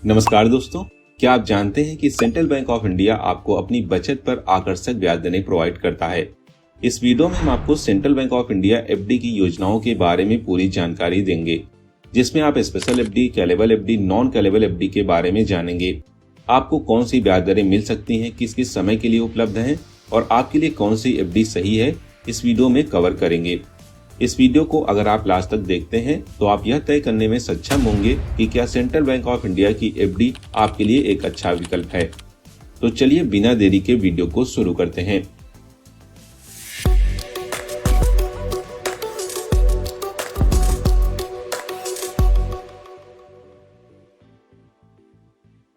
नमस्कार दोस्तों, क्या आप जानते हैं कि सेंट्रल बैंक ऑफ इंडिया आपको अपनी बचत पर आकर्षक ब्याज दरें प्रोवाइड करता है। इस वीडियो में हम आपको central bank of India FD की योजनाओं के बारे में पूरी जानकारी देंगे, जिसमें आप special FD, callable FD, non callable FD के बारे में जानेंगे। आपको कौन सी ब्याज दरें मिल सकती हैं, किस किस समय के लिए उपलब्ध हैं और आपके लिए कौन सी एफडी सही है, इस वीडियो में कवर करेंगे। इस वीडियो को अगर आप लास्ट तक देखते हैं तो आप यह तय करने में सक्षम होंगे कि क्या सेंट्रल बैंक ऑफ इंडिया की एफडी आपके लिए एक अच्छा विकल्प है। तो चलिए बिना देरी के वीडियो को शुरू करते हैं।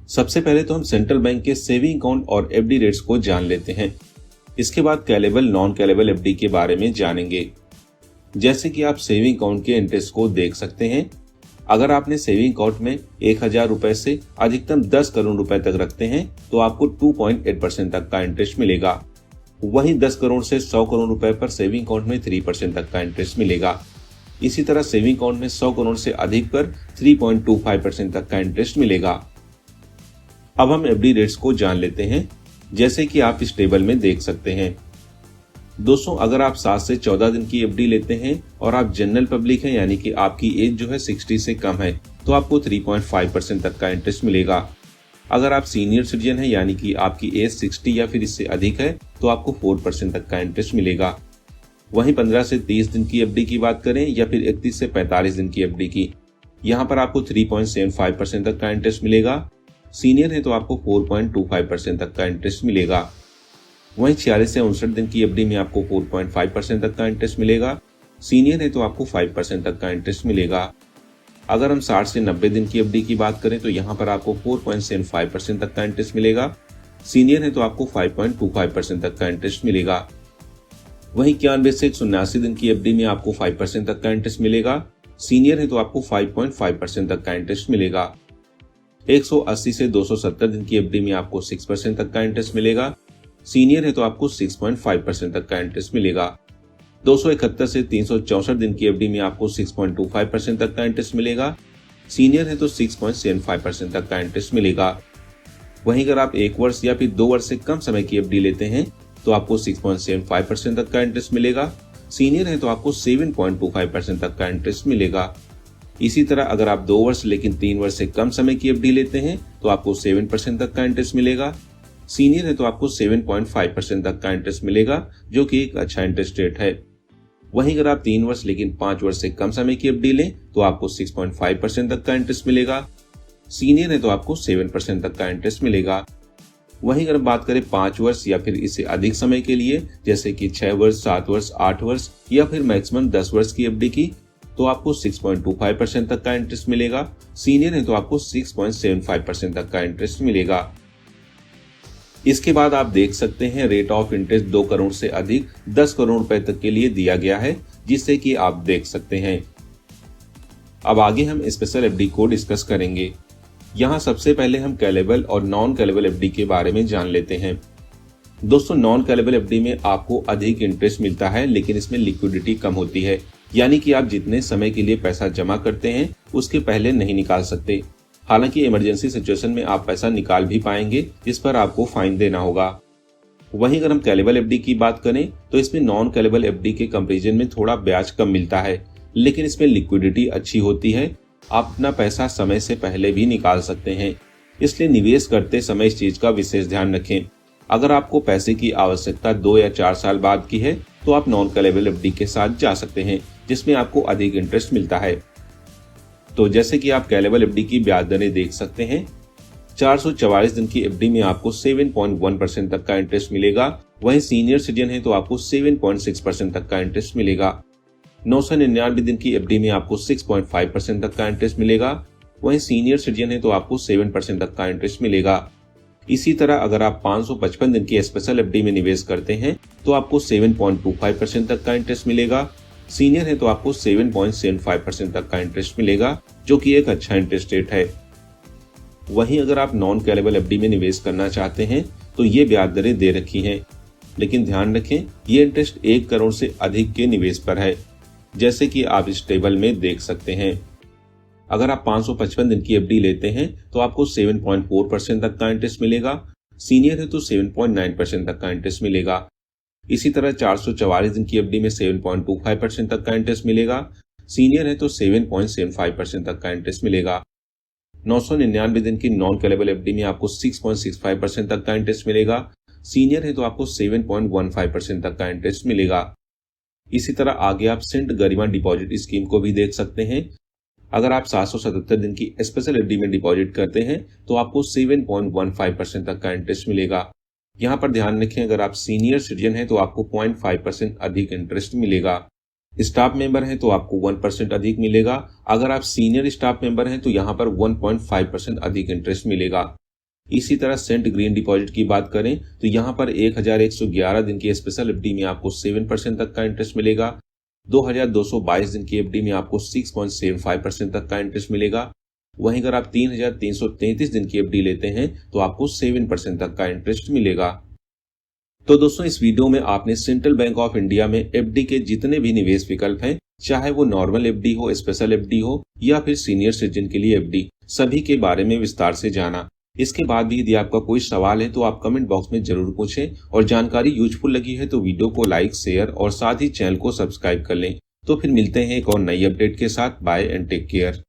सबसे पहले तो हम सेंट्रल बैंक के सेविंग अकाउंट और एफडी रेट्स को जान लेते हैं। इसके बाद कैलेबल, नॉन कैलेबल एफडी के बारे में जानेंगे। जैसे कि आप सेविंग अकाउंट के इंटरेस्ट को देख सकते हैं। अगर आपने सेविंग अकाउंट में 1000 रुपए से अधिकतम 10 करोड़ रुपए तक रखते हैं तो आपको 2.8% तक का इंटरेस्ट मिलेगा। वहीं 10 करोड़ से 100 करोड़ रुपए पर सेविंग अकाउंट में 3% तक का इंटरेस्ट मिलेगा। इसी तरह सेविंग अकाउंट में 100 करोड़ से अधिक पर 3.25% तक का इंटरेस्ट मिलेगा। अब हम एफडी रेट्स को जान लेते हैं, जैसे कि आप इस टेबल में देख सकते हैं। दोस्तों, अगर आप 7 से 14 दिन की एफडी लेते हैं और आप जनरल पब्लिक हैं, यानी कि आपकी एज जो है 60 से कम है, तो आपको 3.5% तक का इंटरेस्ट मिलेगा। अगर आप सीनियर सिटीजन हैं, यानी कि आपकी एज 60 या फिर इससे अधिक है, तो आपको 4% तक का इंटरेस्ट मिलेगा। वहीं 15 से 30 दिन की एफडी की बात करें या फिर 31 से 45 दिन की एफडी की, यहाँ पर आपको 3.75% तक का इंटरेस्ट मिलेगा। सीनियर है तो आपको 4.25% तक का इंटरेस्ट मिलेगा। वहीं 46 से 59 दिन की एफडी में आपको 4.5% तक का इंटरेस्ट मिलेगा। सीनियर है तो आपको 5% तक का इंटरेस्ट मिलेगा। अगर हम 60 से 90 दिन की एफडी की बात करें तो यहाँ पर आपको 4.75% तक का इंटरेस्ट मिलेगा। सीनियर है तो आपको 5.25% तक का इंटरेस्ट मिलेगा। वहीं 91 से 179 दिन की एफडी में आपको 5% तक का इंटरेस्ट मिलेगा। सीनियर है तो आपको 5.5% तक का इंटरेस्ट मिलेगा। 180 से 270 दिन की एफडी में आपको 6% तक का इंटरेस्ट मिलेगा। सीनियर है तो आपको 6.5% तक का इंटरेस्ट मिलेगा। 271 से 364 दिन की एफडी में आपको 6.25% तक का इंटरेस्ट मिलेगा। सीनियर है तो 6.75% तक का इंटरेस्ट मिलेगा। वहीं अगर आप 1 वर्ष या फिर 2 वर्ष से कम समय की एफडी लेते हैं तो आपको 6.75% तक का इंटरेस्ट मिलेगा। सीनियर है तो आपको 7.25% तक का इंटरेस्ट मिलेगा। इसी तरह अगर आप 2 वर्ष लेकिन 3 वर्ष से कम समय की एफडी लेते हैं तो आपको 7% तक का इंटरेस्ट मिलेगा। सीनियर है तो आपको 7.5% तक का इंटरेस्ट मिलेगा, जो कि एक अच्छा इंटरेस्ट रेट है। वहीं अगर आप 3 वर्ष लेकिन 5 वर्ष से कम समय की एफडी लें तो आपको 6.5% तक का इंटरेस्ट मिलेगा। सीनियर है तो आपको 7% तक का इंटरेस्ट मिलेगा। वहीं अगर बात करें 5 वर्ष या फिर इससे अधिक समय के लिए, जैसे कि 6 वर्ष, 7 वर्ष, 8 वर्ष या फिर मैक्सिमम 10 वर्ष की एफडी की, तो आपको 6.25% तक का इंटरेस्ट मिलेगा। सीनियर है तो आपको 6.75% तक का इंटरेस्ट मिलेगा। इसके बाद आप देख सकते हैं रेट ऑफ इंटरेस्ट 2 करोड़ से अधिक 10 करोड़ रुपए तक के लिए दिया गया है, जिससे कि आप देख सकते हैं। अब आगे हम स्पेशल एफडी को डिस्कस करेंगे। यहाँ सबसे पहले हम कैलेबल और नॉन कैलेबल एफडी के बारे में जान लेते हैं। दोस्तों, नॉन कैलेबल एफडी में आपको अधिक इंटरेस्ट मिलता है, लेकिन इसमें लिक्विडिटी कम होती है, यानी कि आप जितने समय के लिए पैसा जमा करते हैं उसके पहले नहीं निकाल सकते। हालांकि इमरजेंसी सिचुएशन में आप पैसा निकाल भी पाएंगे, जिस पर आपको फाइन देना होगा। वहीं अगर हम कैलेबल एफडी की बात करें तो इसमें नॉन कैलेबल एफडी के कंपैरिजन में थोड़ा ब्याज कम मिलता है, लेकिन इसमें लिक्विडिटी अच्छी होती है। आप अपना पैसा समय से पहले भी निकाल सकते हैं, इसलिए निवेश करते समय इस चीज का विशेष ध्यान रखें। अगर आपको पैसे की आवश्यकता 2 या 4 साल बाद की है तो आप नॉन कैलेबल एफडी के साथ जा सकते हैं, जिसमें आपको अधिक इंटरेस्ट मिलता है। तो जैसे कि आप कैलेबल एफडी की ब्याज दरें देख सकते हैं। 444 दिन की एफडी में आपको 7.1% तक का इंटरेस्ट मिलेगा। वहीं सीनियर सिटीजन है तो आपको 7.6% तक का इंटरेस्ट मिलेगा। 999 दिन की एफडी में आपको 6.5% तक का इंटरेस्ट मिलेगा। वहीं सीनियर सिटीजन है तो आपको 7% तक का इंटरेस्ट मिलेगा। इसी तरह अगर आप 555 दिन की स्पेशल एफडी में निवेश करते हैं तो आपको 7.25% तक का इंटरेस्ट मिलेगा। सीनियर है तो आपको 7.75% तक का इंटरेस्ट मिलेगा, जो कि एक अच्छा इंटरेस्ट रेट है। वहीं अगर आप नॉन कैलेबल एफडी में निवेश करना चाहते हैं तो ये ब्याज दरें दे रखी हैं, लेकिन ध्यान रखें ये इंटरेस्ट 1 करोड़ से अधिक के निवेश पर है, जैसे कि आप इस टेबल में देख सकते हैं। अगर आप 555 दिन की एफडी लेते हैं तो आपको 7.4% तक का इंटरेस्ट मिलेगा। सीनियर है तो 7.9% तक का इंटरेस्ट मिलेगा। इसी तरह 444 दिन की एफडी में 7.25% तक का इंटरेस्ट मिलेगा। सीनियर है तो 7.75% तक का इंटरेस्ट मिलेगा। 999 दिन की नॉन कॉलेबल एफडी में आपको 6.65% तक का इंटरेस्ट मिलेगा। सीनियर है तो आपको 7.15% तक का इंटरेस्ट मिलेगा। इसी तरह आगे आप सेंट गरिमा डिपॉजिट स्कीम को भी देख सकते हैं। अगर आप 777 दिन की स्पेशल एफडी में डिपॉजिट करते हैं तो आपको 7.15% तक का इंटरेस्ट मिलेगा। यहाँ पर ध्यान रखें, अगर आप सीनियर सिटीजन हैं तो आपको 0.5% अधिक इंटरेस्ट मिलेगा। स्टाफ मेंबर हैं तो आपको 1% अधिक मिलेगा। अगर आप सीनियर स्टाफ मेंबर हैं तो यहाँ पर 1.5% अधिक इंटरेस्ट मिलेगा। इसी तरह सेंट ग्रीन डिपॉजिट की बात करें तो यहाँ पर 1111 दिन की स्पेशल एफडी में आपको 7% तक का इंटरेस्ट मिलेगा। 2222 दिन की एफडी में आपको 6.75% तक का इंटरेस्ट मिलेगा। वहीं अगर आप 3333 दिन की एफडी लेते हैं तो आपको 7% तक का इंटरेस्ट मिलेगा। तो दोस्तों, इस वीडियो में आपने सेंट्रल बैंक ऑफ इंडिया में एफडी के जितने भी निवेश विकल्प हैं, चाहे वो नॉर्मल एफडी हो, स्पेशल एफडी हो या फिर सीनियर सिटीजन के लिए एफडी, सभी के बारे में विस्तार से जाना। इसके बाद भी यदि आपका कोई सवाल है तो आप कमेंट बॉक्स में जरूर पूछें और जानकारी यूजफुल लगी है तो वीडियो को लाइक, शेयर और साथ ही चैनल को सब्सक्राइब कर लें। तो फिर मिलते हैं एक और नई अपडेट के साथ। Bye and take care.